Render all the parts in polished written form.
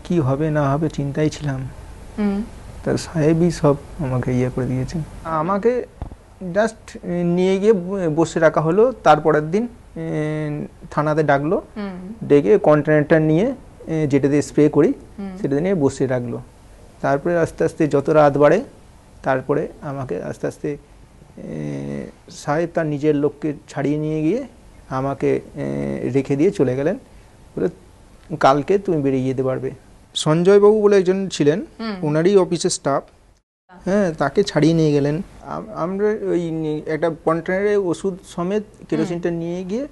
কি হবে না হবে চিন্তায় ছিলাম। তা সাহেবই সব আমাকে ইয়ে করে দিয়েছেন। আমাকে জাস্ট নিয়ে গিয়ে বসে রাখা হলো। তারপরের দিন থানাতে ডাকলো, ডেকে কন্টেনারটা নিয়ে যেটা দিয়ে স্প্রে করি সেটা নিয়ে বসে রাখলো। তারপরে আস্তে আস্তে যত রাত বাড়ে তারপরে আমাকে আস্তে আস্তে সাহেব তার নিজের লোককে ছাড়িয়ে নিয়ে গিয়ে আমাকে রেখে দিয়ে চলে গেলেন, বলে কালকে তুমি বেরিয়ে যেতে পারবে। সঞ্জয়বাবু বলে একজন ছিলেন, ওনারই অফিসের স্টাফ, হ্যাঁ, তাকে ছাড়িয়ে নিয়ে গেলেন। আমরা ওই একটা কন্টেনারে ওষুধ সমেত কেরোসিনটা নিয়ে গিয়ে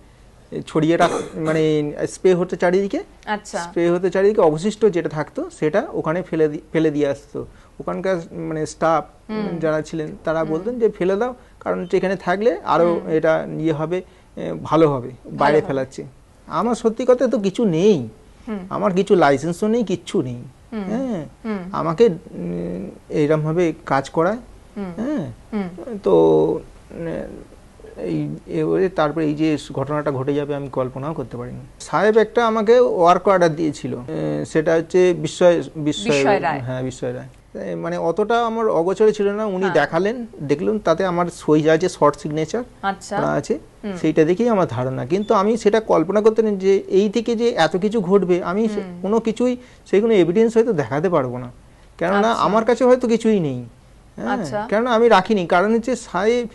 ছড়িয়ে মানে স্প্রে হতে চারিদিকে, স্প্রে হতে চারিদিকে অবশিষ্ট যেটা থাকতো সেটা ওখানে ফেলে দিয়ে আসতো। ওখানকার মানে স্টাফ যারা ছিলেন তারা বলতেন যে ফেলে দাও, কারণ এখানে থাকলে আরো এটা ইয়ে হবে, ভালো হবে, বাইরে ফেলাচ্ছে। আমার সত্যি কথা তো কিছু নেই, আমার কিছু লাইসেন্সও নেই, কিচ্ছু নেই। হ্যাঁ, আমাকে এইরকম ভাবে কাজ করায়। হ্যাঁ, তো এবারে তারপরে এই যে ঘটনাটা ঘটে যাবে আমি কল্পনাও করতে পারিনি। সাহেব একটা আমাকে ওয়ার্ক অর্ডার দিয়েছিল, সেটা হচ্ছে বিস্ময় রায়। মানে অতটা আমার অগোচরে ছিল না, উনি দেখালেন, দেখলেন তাতে আমার সই আছে, শর্ট সিগনেচার আছে, সেইটা দেখেই আমার ধারণা। কিন্তু আমি সেটা কল্পনা করতে নেই যে এই থেকে যে এত কিছু ঘটবে, আমি কোনো কিছুই সেই কোনো এভিডেন্স হয়তো দেখাতে পারবো না, কেননা আমার কাছে হয়তো কিছুই নেই। হ্যাঁ, কেননা আমি রাখিনি, কারণ হচ্ছে সাহেব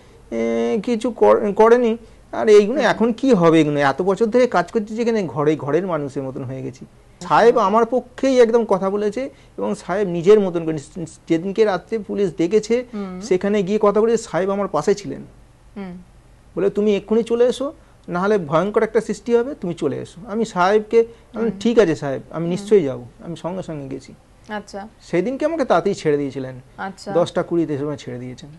কিছু করেনি। আর এইগুলো এখন কি হবে, এগুলো এত বছর ধরে কাজ করছি যেখানে ঘরের মানুষের মতন হয়ে গেছি। সাহেব আমার পক্ষেই একদম কথা বলেছে, এবং সাহেব নিজের মতন করে, যেদিনকে রাত্রে পুলিশ ডেকেছে সেখানে গিয়ে কথা বলেছে, সাহেব আমার পাশে ছিলেন, বলে তুমি এক্ষুনি চলে এসো, নাহলে ভয়ঙ্কর একটা সৃষ্টি হবে, তুমি চলে এসো। আমি সাহেবকে ঠিক আছে সাহেব, আমি নিশ্চয়ই যাবো, আমি সঙ্গে সঙ্গে গেছি। সেদিনকে আমাকে তাতেই ছেড়ে দিয়েছিলেন, 10টা 20 সময় ছেড়ে দিয়েছেন।